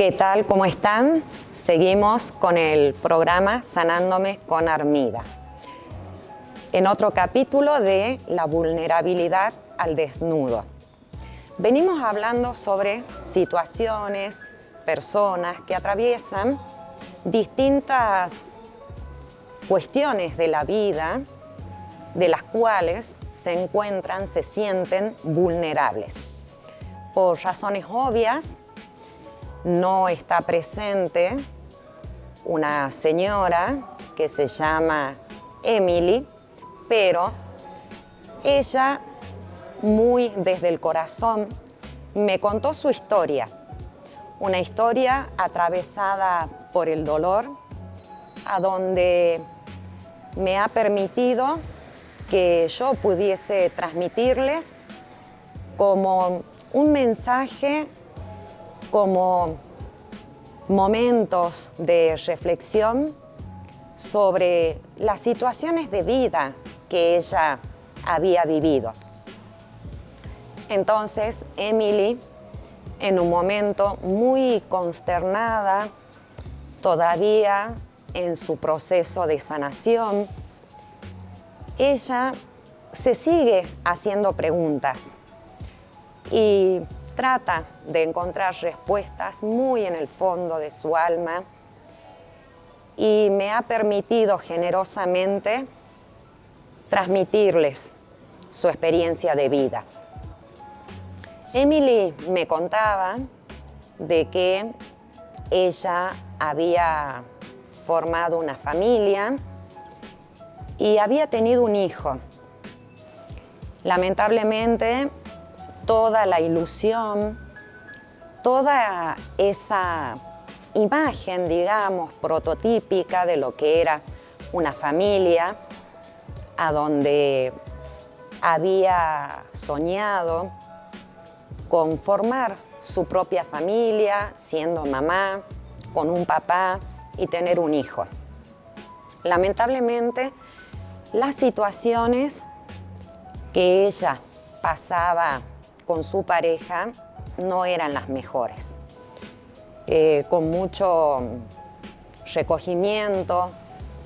¿Qué tal? ¿Cómo están? Seguimos con el programa Sanándome con Armida. En otro capítulo de la vulnerabilidad al desnudo. Venimos hablando sobre situaciones, personas que atraviesan distintas cuestiones de la vida, de las cuales se encuentran, se sienten vulnerables. Por razones obvias, no está presente una señora que se llama Emily, pero ella, muy desde el corazón, me contó su historia. Una historia atravesada por el dolor, a donde me ha permitido que yo pudiese transmitirles como un mensaje, como momentos de reflexión sobre las situaciones de vida que ella había vivido. Entonces, Emily, en un momento muy consternada, todavía en su proceso de sanación, ella se sigue haciendo preguntas y trata de encontrar respuestas muy en el fondo de su alma, y me ha permitido generosamente transmitirles su experiencia de vida. Emily me contaba de que ella había formado una familia y había tenido un hijo. Lamentablemente, toda la ilusión, toda esa imagen, digamos, prototípica de lo que era una familia, a donde había soñado con formar su propia familia, siendo mamá, con un papá y tener un hijo. Lamentablemente, las situaciones que ella pasaba con su pareja no eran las mejores. Con mucho recogimiento,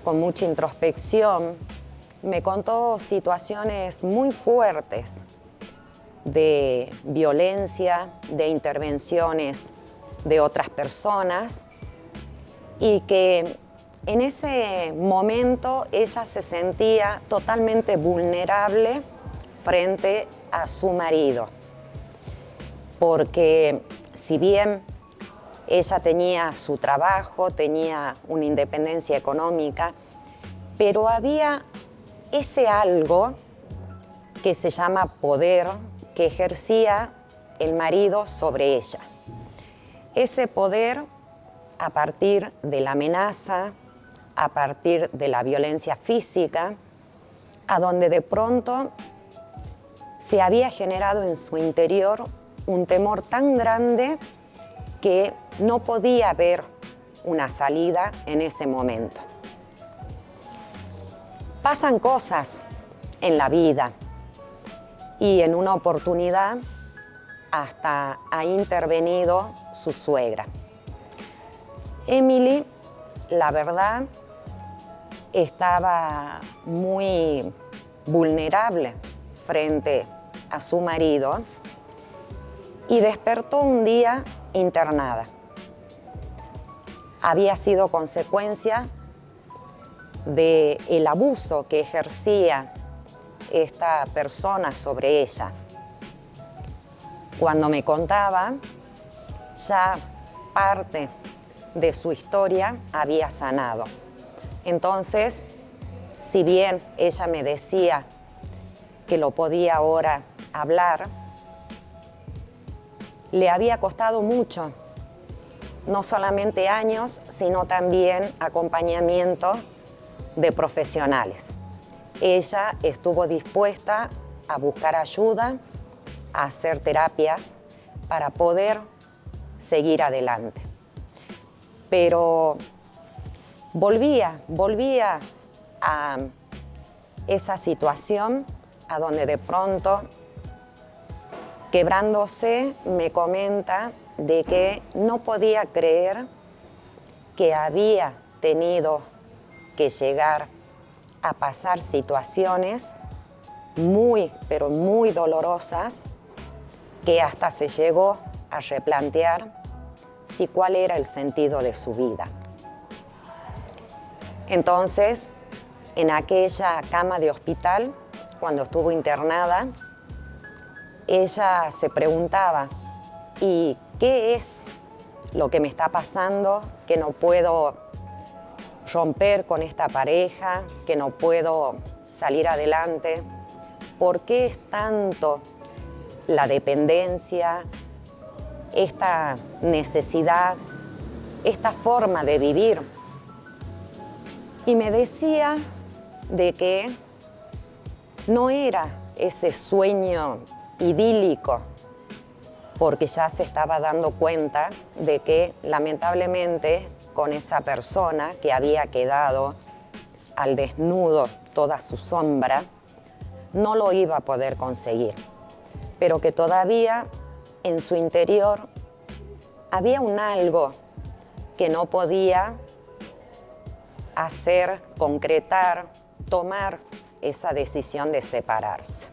con mucha introspección, me contó situaciones muy fuertes de violencia, de intervenciones de otras personas, y que en ese momento ella se sentía totalmente vulnerable frente a su marido. Porque si bien ella tenía su trabajo, tenía una independencia económica, pero había ese algo que se llama poder que ejercía el marido sobre ella. Ese poder a partir de la amenaza, a partir de la violencia física, a donde de pronto se había generado en su interior un temor tan grande que no podía ver una salida en ese momento. Pasan cosas en la vida, y en una oportunidad hasta ha intervenido su suegra. Emily, la verdad, estaba muy vulnerable frente a su marido y despertó un día internada. Había sido consecuencia del abuso que ejercía esta persona sobre ella. Cuando me contaba, ya parte de su historia había sanado. Entonces, si bien ella me decía que lo podía ahora hablar, le había costado mucho, no solamente años, sino también acompañamiento de profesionales. Ella estuvo dispuesta a buscar ayuda, a hacer terapias para poder seguir adelante. Pero volvía a esa situación a donde de pronto, quebrándose, me comenta de que no podía creer que había tenido que llegar a pasar situaciones muy, pero muy dolorosas, que hasta se llegó a replantear si cuál era el sentido de su vida. Entonces, en aquella cama de hospital, cuando estuvo internada, ella se preguntaba, ¿y qué es lo que me está pasando? Que no puedo romper con esta pareja, que no puedo salir adelante. ¿Por qué es tanto la dependencia, esta necesidad, esta forma de vivir? Y me decía de que no era ese sueño idílico, porque ya se estaba dando cuenta de que lamentablemente con esa persona que había quedado al desnudo toda su sombra, no lo iba a poder conseguir, pero que todavía en su interior había un algo que no podía hacer, concretar, tomar esa decisión de separarse.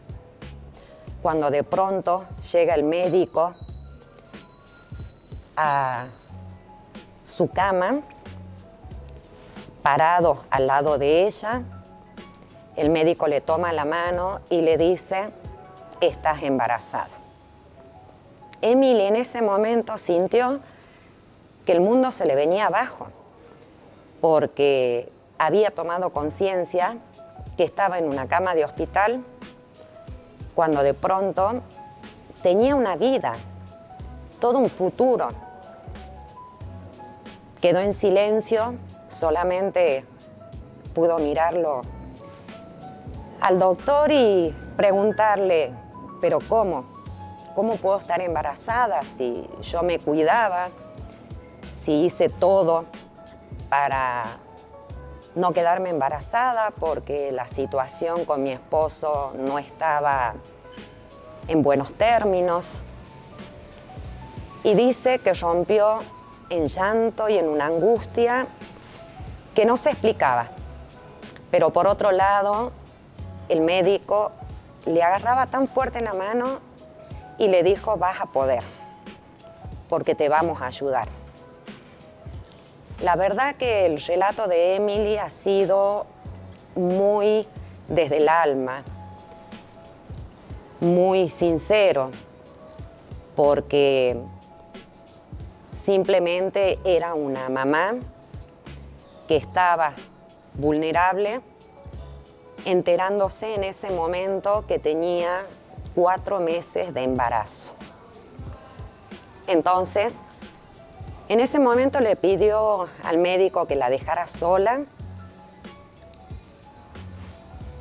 Cuando de pronto llega el médico a su cama, parado al lado de ella, el médico le toma la mano y le dice, estás embarazada. Emily en ese momento sintió que el mundo se le venía abajo, porque había tomado conciencia que estaba en una cama de hospital, cuando de pronto tenía una vida, todo un futuro. Quedó en silencio, solamente pudo mirarlo al doctor y preguntarle, ¿pero cómo? ¿Cómo puedo estar embarazada si yo me cuidaba, si hice todo para no quedarme embarazada porque la situación con mi esposo no estaba en buenos términos? Y dice que rompió en llanto y en una angustia que no se explicaba. Pero por otro lado, el médico le agarraba tan fuerte la mano y le dijo, vas a poder, porque te vamos a ayudar. La verdad que el relato de Emily ha sido muy desde el alma, muy sincero, porque simplemente era una mamá que estaba vulnerable, enterándose en ese momento que tenía 4 meses de embarazo. Entonces, en ese momento le pidió al médico que la dejara sola.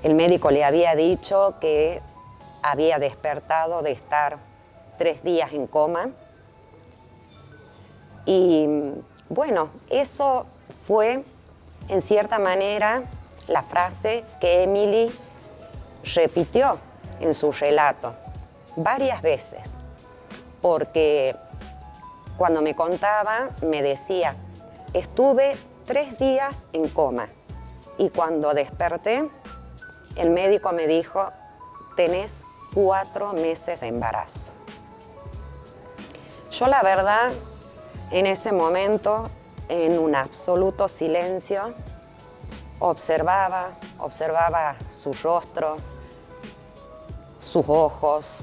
El médico le había dicho que había despertado de estar 3 días en coma. Y bueno, eso fue en cierta manera la frase que Emily repitió en su relato varias veces, porque cuando me contaba me decía, estuve 3 días en coma y cuando desperté el médico me dijo, tenés 4 meses de embarazo. Yo la verdad, en ese momento, en un absoluto silencio, observaba su rostro, sus ojos,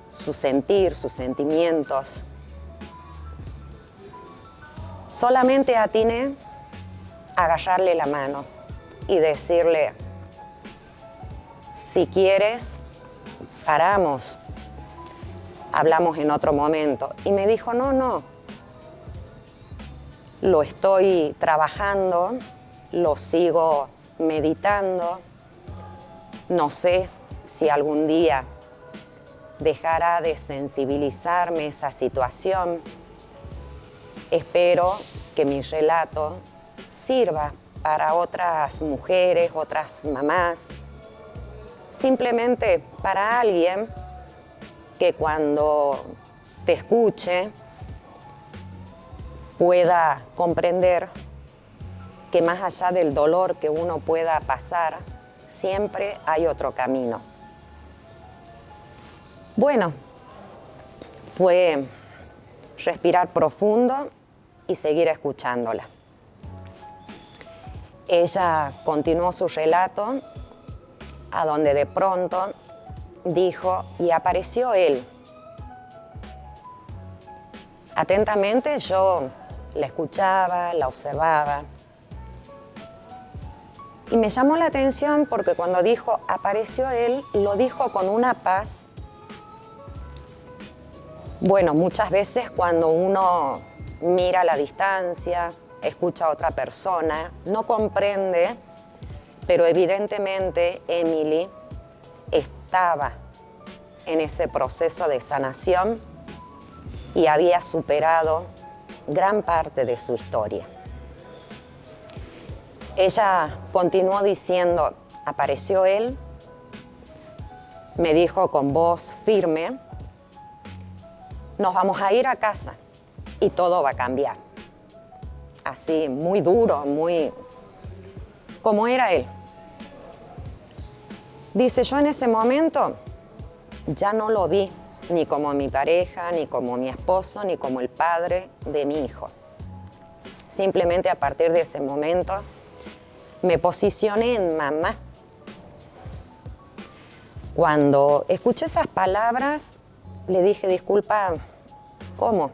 su sentir, sus sentimientos. Solamente atiné a agarrarle la mano y decirle, si quieres, paramos, hablamos en otro momento. Y me dijo, no, lo estoy trabajando, lo sigo meditando, no sé si algún día dejará de sensibilizarme esa situación. Espero que mi relato sirva para otras mujeres, otras mamás, simplemente para alguien que cuando te escuche pueda comprender que más allá del dolor que uno pueda pasar, siempre hay otro camino. Bueno, fue respirar profundo y seguir escuchándola. Ella continuó su relato, a donde de pronto dijo, y apareció él. Atentamente yo la escuchaba, la observaba. Y me llamó la atención porque cuando dijo, apareció él, lo dijo con una paz. Bueno, muchas veces cuando uno mira a la distancia, escucha a otra persona, no comprende, pero evidentemente Emily estaba en ese proceso de sanación y había superado gran parte de su historia. Ella continuó diciendo, apareció él, me dijo con voz firme, nos vamos a ir a casa y todo va a cambiar. Así, muy duro, muy como era él. Dice, yo en ese momento ya no lo vi ni como mi pareja, ni como mi esposo, ni como el padre de mi hijo. Simplemente a partir de ese momento me posicioné en mamá. Cuando escuché esas palabras, le dije, disculpa, ¿cómo?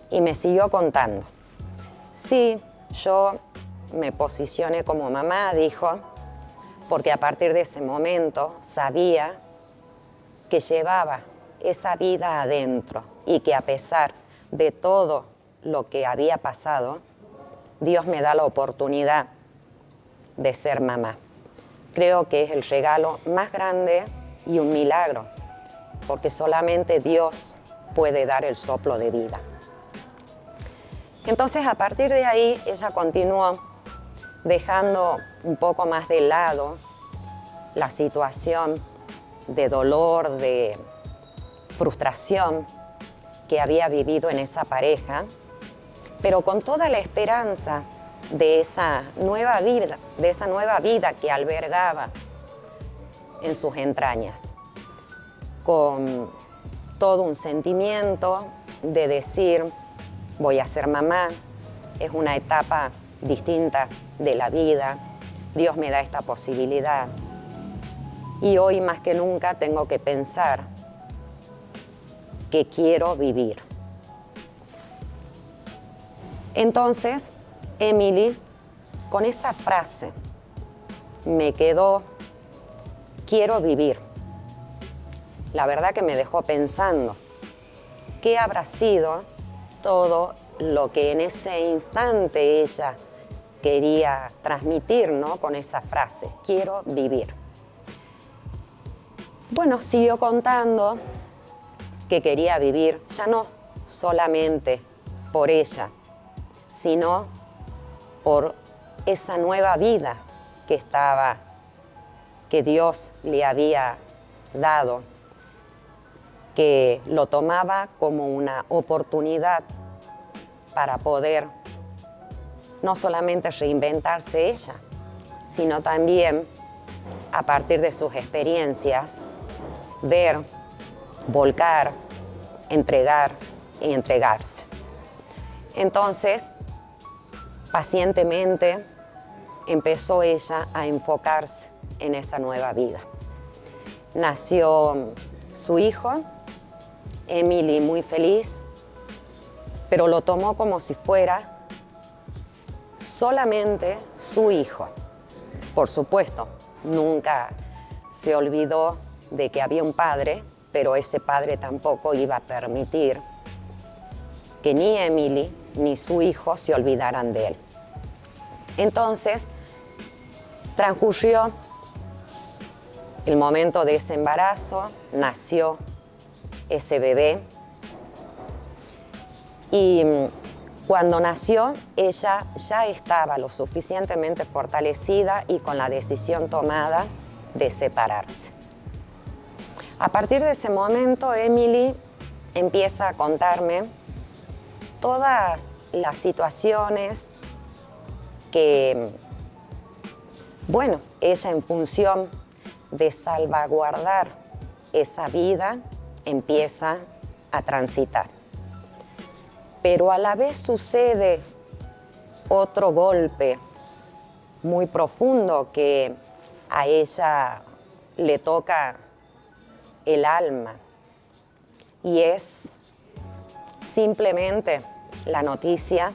Y me siguió contando. Sí, yo me posicioné como mamá, dijo, porque a partir de ese momento sabía que llevaba esa vida adentro y que a pesar de todo lo que había pasado, Dios me da la oportunidad de ser mamá. Creo que es el regalo más grande y un milagro, porque solamente Dios puede dar el soplo de vida. Entonces, a partir de ahí, ella continuó dejando un poco más de lado la situación de dolor, de frustración que había vivido en esa pareja, pero con toda la esperanza de esa nueva vida que albergaba en sus entrañas, con todo un sentimiento de decir, voy a ser mamá, es una etapa distinta de la vida, Dios me da esta posibilidad. Y hoy más que nunca tengo que pensar que quiero vivir. Entonces, Emily, con esa frase, me quedó, quiero vivir. La verdad que me dejó pensando, ¿qué habrá sido todo lo que en ese instante ella quería transmitir, ¿no? Con esa frase, quiero vivir. Bueno, siguió contando que quería vivir ya no solamente por ella, sino por esa nueva vida que Dios le había dado, que lo tomaba como una oportunidad para poder no solamente reinventarse ella, sino también a partir de sus experiencias, ver, volcar, entregar y entregarse. Entonces, pacientemente empezó ella a enfocarse en esa nueva vida. Nació su hijo, Emily, muy feliz, pero lo tomó como si fuera solamente su hijo. Por supuesto, nunca se olvidó de que había un padre, pero ese padre tampoco iba a permitir que ni Emily ni su hijo se olvidaran de él. Entonces, transcurrió el momento de ese embarazo, nació ese bebé y cuando nació ella ya estaba lo suficientemente fortalecida y con la decisión tomada de separarse. A partir de ese momento, Emily empieza a contarme todas las situaciones que, bueno, ella en función de salvaguardar esa vida empieza a transitar. Pero a la vez sucede otro golpe muy profundo que a ella le toca el alma, y es simplemente la noticia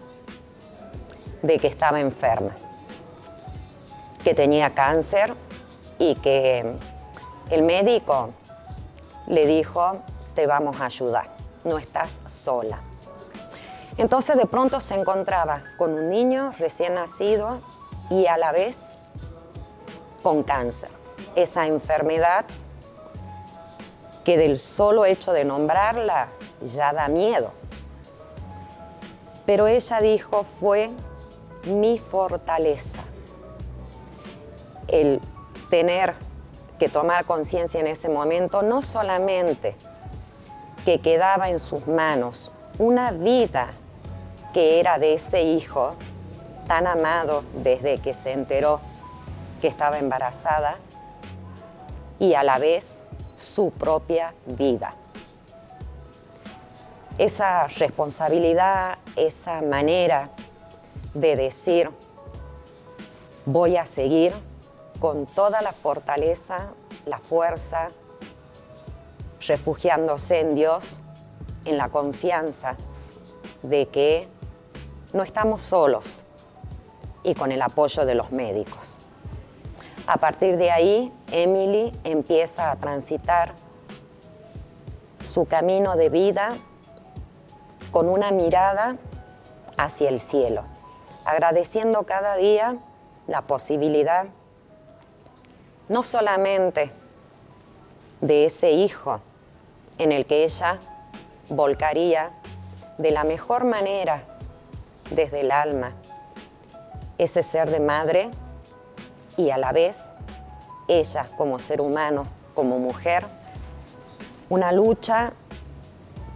de que estaba enferma, que tenía cáncer y que el médico le dijo: te vamos a ayudar, no estás sola. Entonces de pronto se encontraba con un niño recién nacido y a la vez con cáncer, esa enfermedad que del solo hecho de nombrarla ya da miedo. Pero ella dijo: fue mi fortaleza el tener que tomar conciencia en ese momento, no solamente que quedaba en sus manos una vida que era de ese hijo tan amado desde que se enteró que estaba embarazada, y a la vez su propia vida. Esa responsabilidad, esa manera de decir: voy a seguir con toda la fortaleza, la fuerza, refugiándose en Dios, en la confianza de que no estamos solos y con el apoyo de los médicos. A partir de ahí, Emily empieza a transitar su camino de vida con una mirada hacia el cielo, agradeciendo cada día la posibilidad no solamente de ese hijo en el que ella volcaría de la mejor manera desde el alma ese ser de madre, y a la vez ella como ser humano, como mujer, una lucha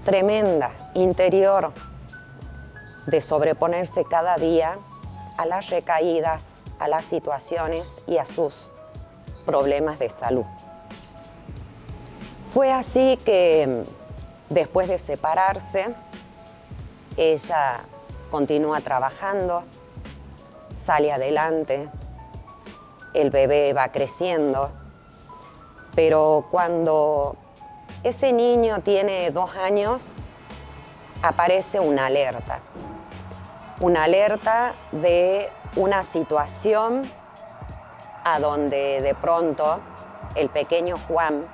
tremenda, interior, de sobreponerse cada día a las recaídas, a las situaciones y a sus problemas de salud. Fue así que después de separarse, ella continúa trabajando, sale adelante, el bebé va creciendo, pero cuando ese niño tiene 2 años, aparece una alerta de una situación a donde de pronto el pequeño Juan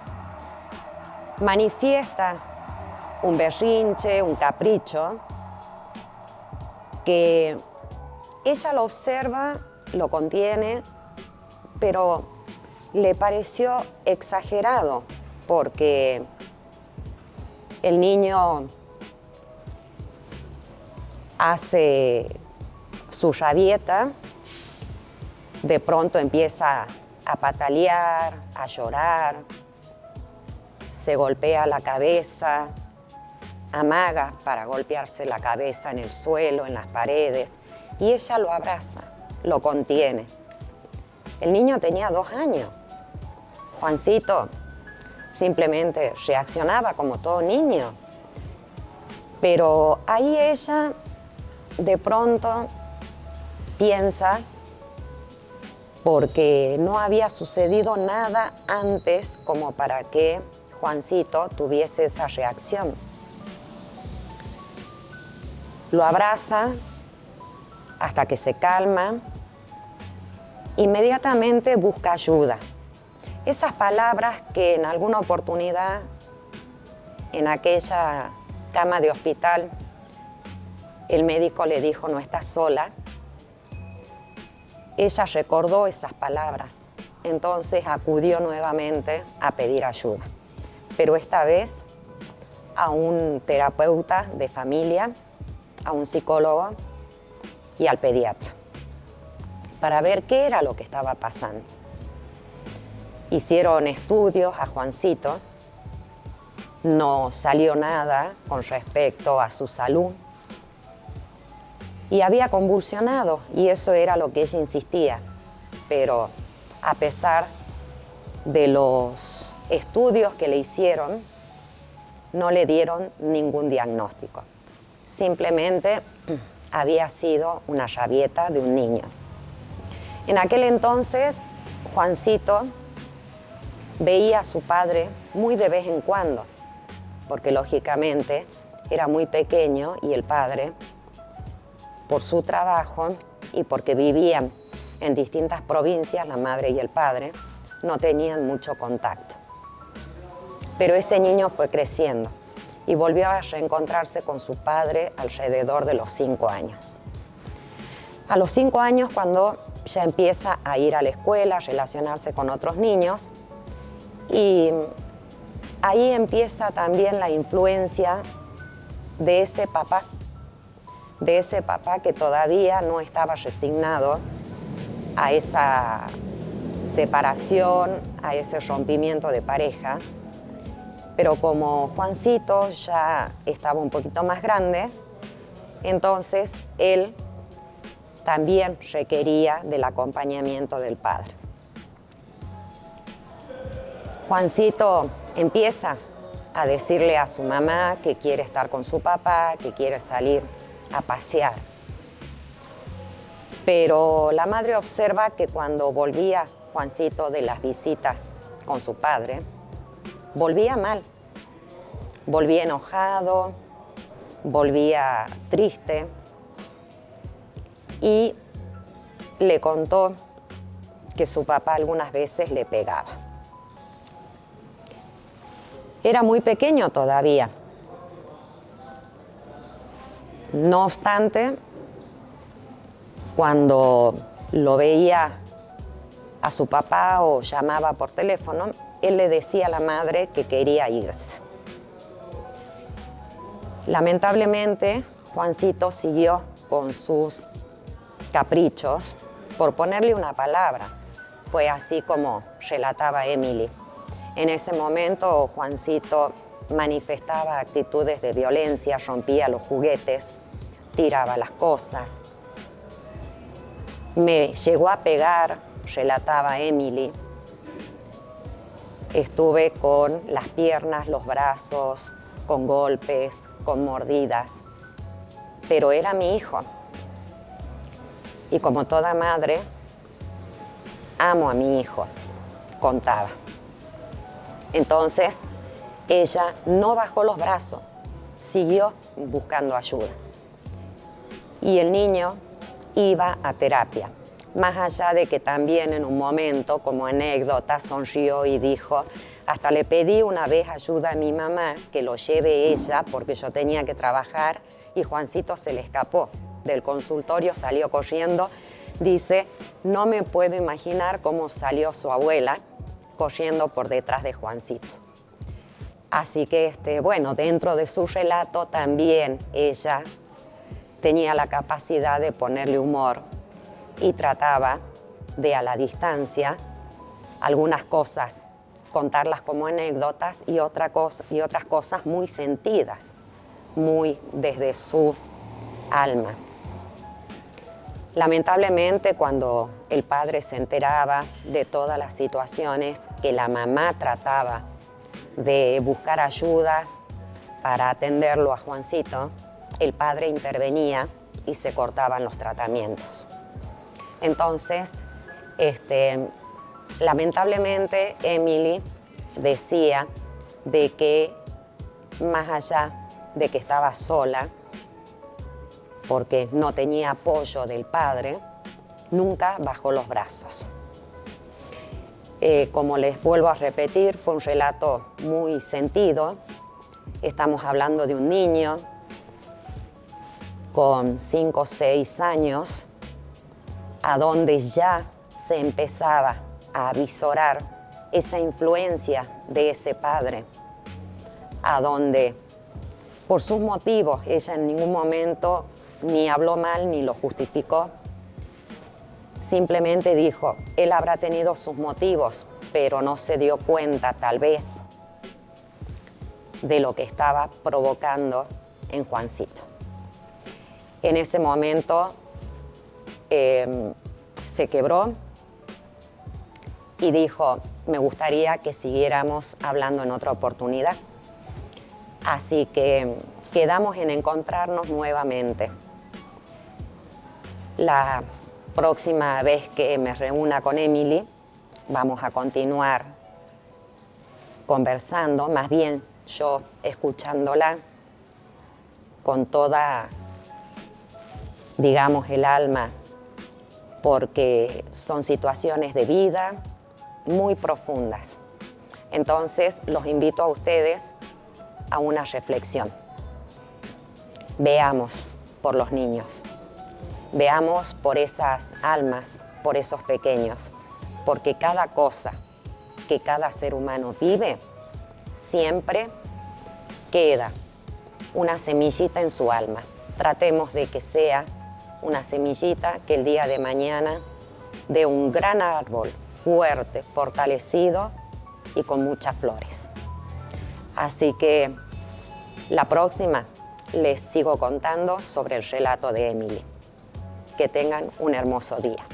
manifiesta un berrinche, un capricho, que ella lo observa, lo contiene, pero le pareció exagerado porque el niño hace su rabieta, de pronto empieza a patalear, a llorar, se golpea la cabeza, amaga para golpearse la cabeza en el suelo, en las paredes, y ella lo abraza, lo contiene. El niño tenía 2 años. Juancito simplemente reaccionaba como todo niño. Pero ahí ella de pronto piensa, porque no había sucedido nada antes como para que Juancito tuviese esa reacción. Lo abraza hasta que se calma. Inmediatamente busca ayuda. Esas palabras que en alguna oportunidad, en aquella cama de hospital, el médico le dijo: no estás sola. Ella recordó esas palabras, entonces acudió nuevamente a pedir ayuda, pero esta vez a un terapeuta de familia, a un psicólogo y al pediatra, para ver qué era lo que estaba pasando. Hicieron estudios a Juancito, no salió nada con respecto a su salud, y había convulsionado, y eso era lo que ella insistía. Pero a pesar de los estudios que le hicieron, no le dieron ningún diagnóstico. Simplemente había sido una rabieta de un niño. En aquel entonces, Juancito veía a su padre muy de vez en cuando, porque lógicamente era muy pequeño y el padre, por su trabajo y porque vivían en distintas provincias, la madre y el padre, no tenían mucho contacto. Pero ese niño fue creciendo y volvió a reencontrarse con su padre alrededor de los 5 años. A los 5 años, cuando ya empieza a ir a la escuela, a relacionarse con otros niños, y ahí empieza también la influencia de ese papá que todavía no estaba resignado a esa separación, a ese rompimiento de pareja. Pero como Juancito ya estaba un poquito más grande, entonces él también requería del acompañamiento del padre. Juancito empieza a decirle a su mamá que quiere estar con su papá, que quiere salir a pasear. Pero la madre observa que cuando volvía Juancito de las visitas con su padre, volvía mal, volvía enojado, volvía triste, y le contó que su papá algunas veces le pegaba. Era muy pequeño todavía. No obstante, cuando lo veía a su papá o llamaba por teléfono, él le decía a la madre que quería irse. Lamentablemente, Juancito siguió con sus caprichos. Por ponerle una palabra, fue así como relataba Emily. En ese momento, Juancito manifestaba actitudes de violencia, rompía los juguetes, tiraba las cosas. Me llegó a pegar, relataba Emily. Estuve con las piernas, los brazos, con golpes, con mordidas, pero era mi hijo. Y como toda madre, amo a mi hijo, contaba. Entonces, ella no bajó los brazos, siguió buscando ayuda. Y el niño iba a terapia, más allá de que también en un momento, como anécdota, sonrió y dijo: hasta le pedí una vez ayuda a mi mamá que lo lleve ella porque yo tenía que trabajar, y Juancito se le escapó del consultorio, salió corriendo. Dice: no me puedo imaginar cómo salió su abuela corriendo por detrás de Juancito. Así que, bueno, dentro de su relato también ella tenía la capacidad de ponerle humor y trataba de, a la distancia, algunas cosas, contarlas como anécdotas y otras cosas muy sentidas, muy desde su alma. Lamentablemente, cuando el padre se enteraba de todas las situaciones que la mamá trataba de buscar ayuda para atenderlo a Juancito, el padre intervenía y se cortaban los tratamientos. Entonces, lamentablemente, Emily decía de que más allá de que estaba sola, porque no tenía apoyo del padre, nunca bajó los brazos. Como les vuelvo a repetir, fue un relato muy sentido. Estamos hablando de un niño con 5 o 6 años, a donde ya se empezaba a avisorar esa influencia de ese padre, a donde, por sus motivos, ella en ningún momento ni habló mal ni lo justificó. Simplemente dijo: él habrá tenido sus motivos, pero no se dio cuenta, tal vez, de lo que estaba provocando en Juancito. En ese momento se quebró y dijo, me gustaría que siguiéramos hablando en otra oportunidad. Así que quedamos en encontrarnos nuevamente. La próxima vez que me reúna con Emily, vamos a continuar conversando, más bien yo escuchándola con toda, digamos, el alma, porque son situaciones de vida muy profundas. Entonces, los invito a ustedes a una reflexión. Veamos por los niños, veamos por esas almas, por esos pequeños, porque cada cosa que cada ser humano vive, siempre queda una semillita en su alma. Tratemos de que sea una semillita que el día de mañana dé un gran árbol fuerte, fortalecido y con muchas flores. Así que la próxima les sigo contando sobre el relato de Emily. Que tengan un hermoso día.